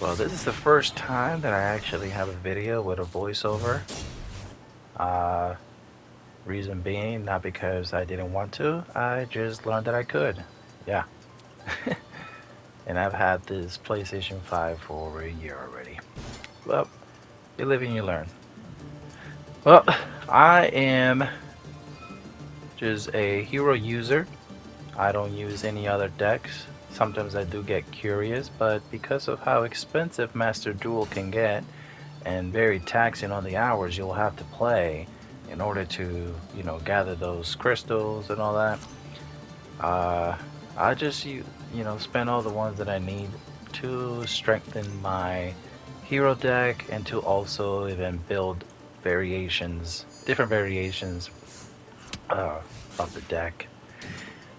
Well, this is the first time that I actually have a video with a voiceover. Uh, Reason being, not because I didn't want to, I just learned that I could. Yeah. And I've had this PlayStation 5 for over a year already. Well, you live and you learn. Well, I am just a hero user. I don't use any other decks. Sometimes I do get curious, but because of how expensive Master Duel can get, and very taxing on the hours you'll have to play in order to, gather those crystals and all that. Uh, I just, spend all the ones that I need to strengthen my hero deck and to also even build different variations uh, of the deck.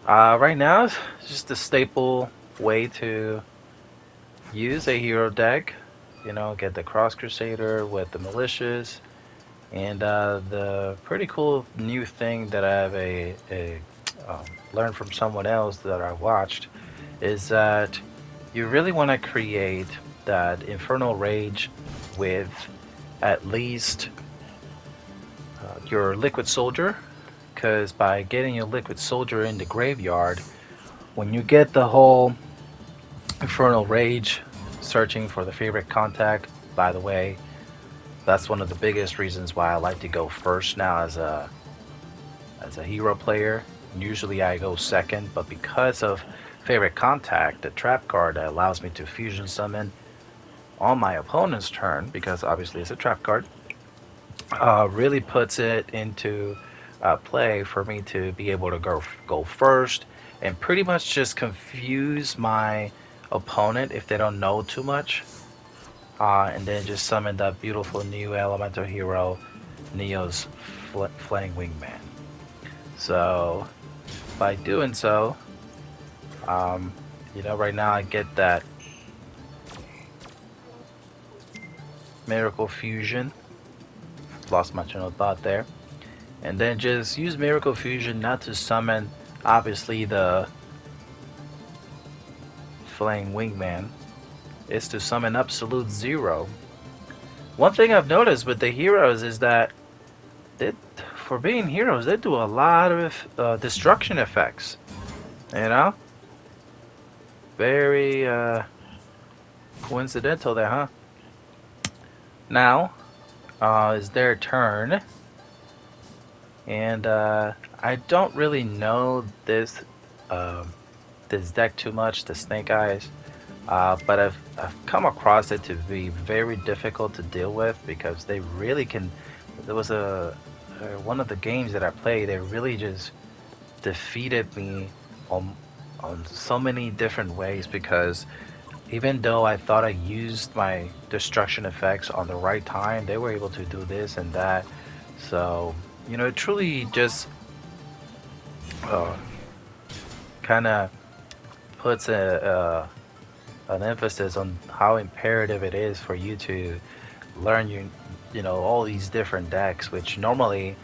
Right now, it's just a staple way to use a hero deck. Get the Cross Crusader with the Malicious, and the pretty cool new thing that I've learned from someone else that I watched is that you really want to create that Infernal Rage with at least your Liquid Soldier, because by getting your Liquid Soldier in the graveyard, when you get the whole Infernal Rage searching for the favorite contact, by the way, that's one of the biggest reasons why I like to go first now as a hero player. Usually I go second, but because of favorite contact, the trap card that allows me to fusion summon on my opponent's turn, because obviously it's a trap card, really puts it into play for me to be able to go first and pretty much just confuse my opponent if they don't know too much, and then just summon that beautiful new elemental hero, Neo's Flying Wingman. So by doing so, right now I get that Miracle Fusion. Lost my train of thought there. And then just use Miracle Fusion not to summon, obviously, the Flying Wingman. It's to summon Absolute Zero. One thing I've noticed with the heroes is that for being heroes, they do a lot of destruction effects. You know? Very coincidental there, huh? Now, it's their turn. And I don't really know this deck too much, the Snake Eyes. But I've come across it to be very difficult to deal with because they really can. There was one of the games that I played. They really just defeated me on so many different ways because even though I thought I used my destruction effects on the right time, they were able to do this and that. So it truly just kind of puts an emphasis on how imperative it is for you to learn all these different decks, which normally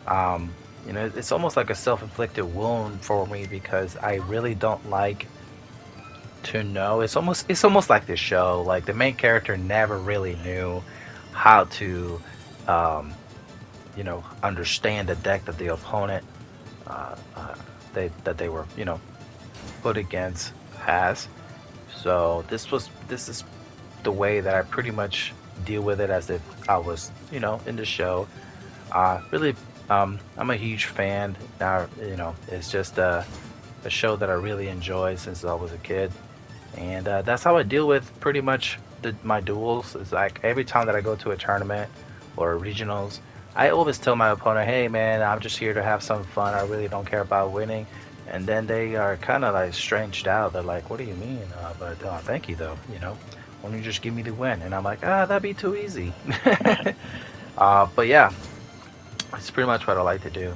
it's almost like a self-inflicted wound for me because I really don't like to know. It's almost like this show, like the main character never really knew how to understand the deck that the opponent that they were put against has. So this is the way that I pretty much deal with it as if I was in the show. Really, I'm a huge fan. Now it's just a show that I really enjoy since I was a kid, and that's how I deal with pretty much my duels. It's like every time that I go to a tournament or regionals, I always tell my opponent, "Hey man, I'm just here to have some fun. I really don't care about winning." And then they are kind of like stranged out. They're like, "What do you mean?" But thank you though. Why don't you just give me the win? And I'm like, that'd be too easy. But yeah, it's pretty much what I like to do.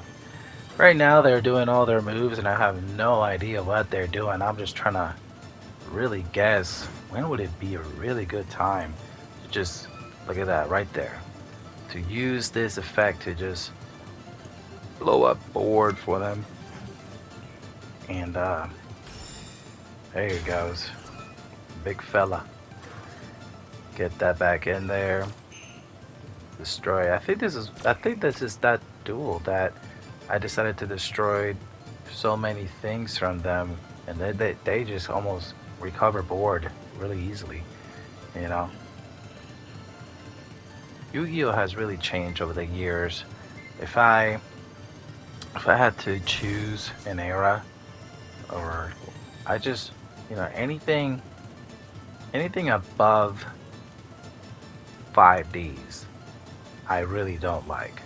Right now they're doing all their moves, and I have no idea what they're doing. I'm just trying to really guess when would it be a really good time to just look at that right there. To use this effect to just blow up board for them. And there he goes, big fella. Get that back in there. Destroy. I think this is that duel that I decided to destroy so many things from them, and they just almost recover board really easily. You know, Yu-Gi-Oh has really changed over the years. If I if I had to choose an era, or I just anything above 5Ds, I really don't like.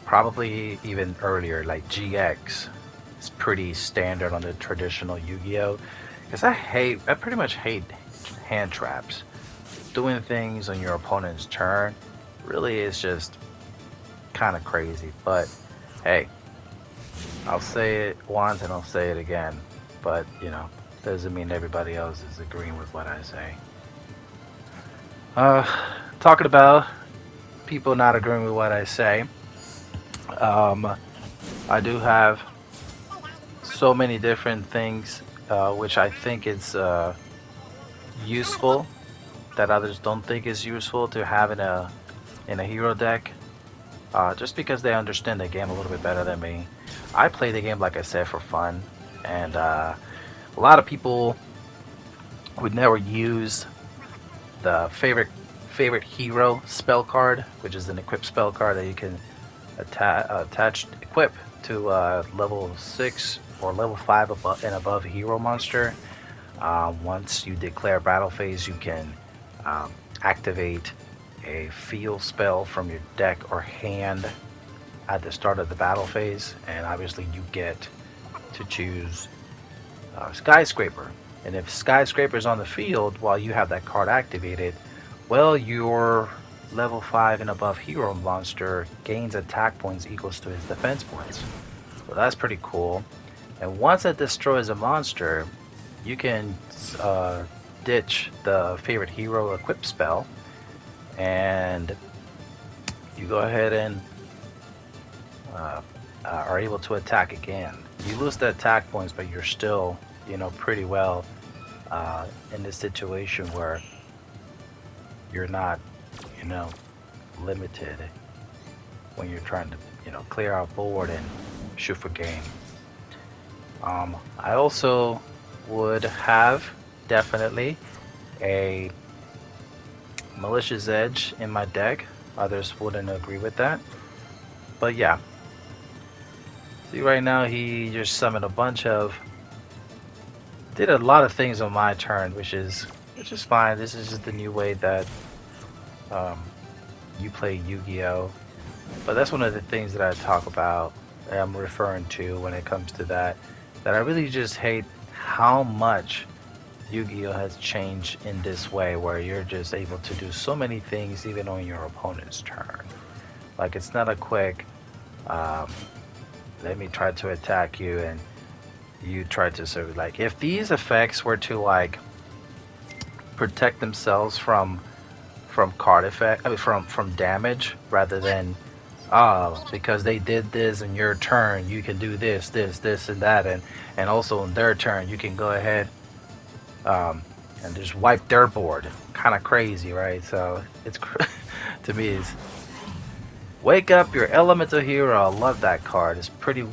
Probably even earlier, like GX, is pretty standard on the traditional Yu-Gi-Oh. Because I pretty much hate hand traps. Doing things on your opponent's turn really is just kind of crazy. But hey, I'll say it once and I'll say it again. But doesn't mean everybody else is agreeing with what I say. Uh, Talking about people not agreeing with what I say. Um, I do have so many different things which I think is useful that others don't think is useful to have in a hero deck. Just because they understand the game a little bit better than me. I play the game like I said for fun, and a lot of people would never use the favorite hero spell card, which is an equip spell card that you can equip to level 6 or level 5 and above hero monster. Once you declare battle phase, you can activate a field spell from your deck or hand at the start of the battle phase, and obviously you get to choose Skyscraper. And if Skyscraper is on the field while you have that card activated, well, your level 5 and above hero monster gains attack points equals to his defense points. So that's pretty cool. And once it destroys a monster, you can ditch the favorite hero equip spell, and you go ahead and are able to attack again. You lose the attack points, but you're still, pretty well in this situation where you're not, limited when you're trying to, clear out board and shoot for game. I also would have definitely a Malicious Edge in my deck. Others wouldn't agree with that. But yeah. See, right now he just summoned a bunch of... Did a lot of things on my turn, which is fine. This is just the new way that you play Yu-Gi-Oh! But that's one of the things that I talk about, that I'm referring to when it comes to that. That I really just hate how much Yu-Gi-Oh! Has changed in this way, where you're just able to do so many things even on your opponent's turn. Like, it's not a quick, let me try to attack you and you try to serve. Like, if these effects were to, like, protect themselves from card effect, I mean, from damage, rather than because they did this in your turn, you can do this, and that, and also in their turn, you can go ahead and just wipe their board. Kind of crazy, right? So it's to me, it's Wake Up Your Elemental Hero. I love that card. It's pretty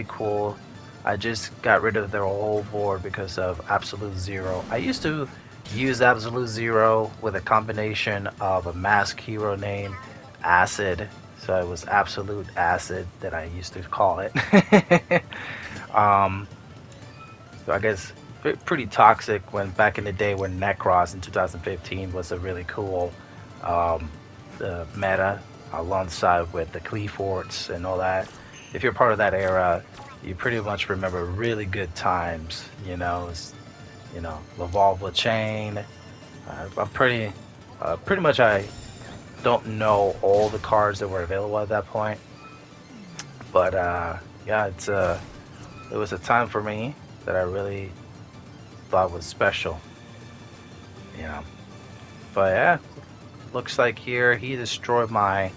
cool. I just got rid of their whole board because of Absolute Zero. I used to use Absolute Zero with a combination of a mask hero named Acid. So it was Absolute Acid that I used to call it. So I guess pretty toxic when back in the day when Necros in 2015 was a really cool meta, alongside with the Cleaforts and all that. If you're part of that era, you pretty much remember really good times. Lavalva Chain. I'm pretty much, I don't know all the cards that were available at that point, but yeah, it was a time for me that I really thought was special. But yeah, looks like here he destroyed my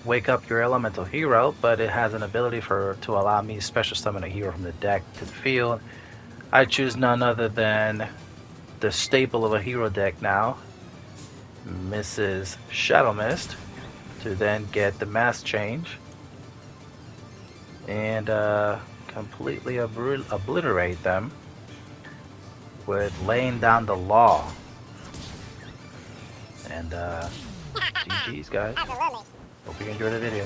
Wake Up Your Elemental Hero, but it has an ability to allow me to special summon a hero from the deck to the field. I choose none other than the staple of a hero deck now, Mrs. Shadow Mist to then get the mask change and completely obliterate them with laying down the law. And GG's, guys. Hope you enjoyed the video.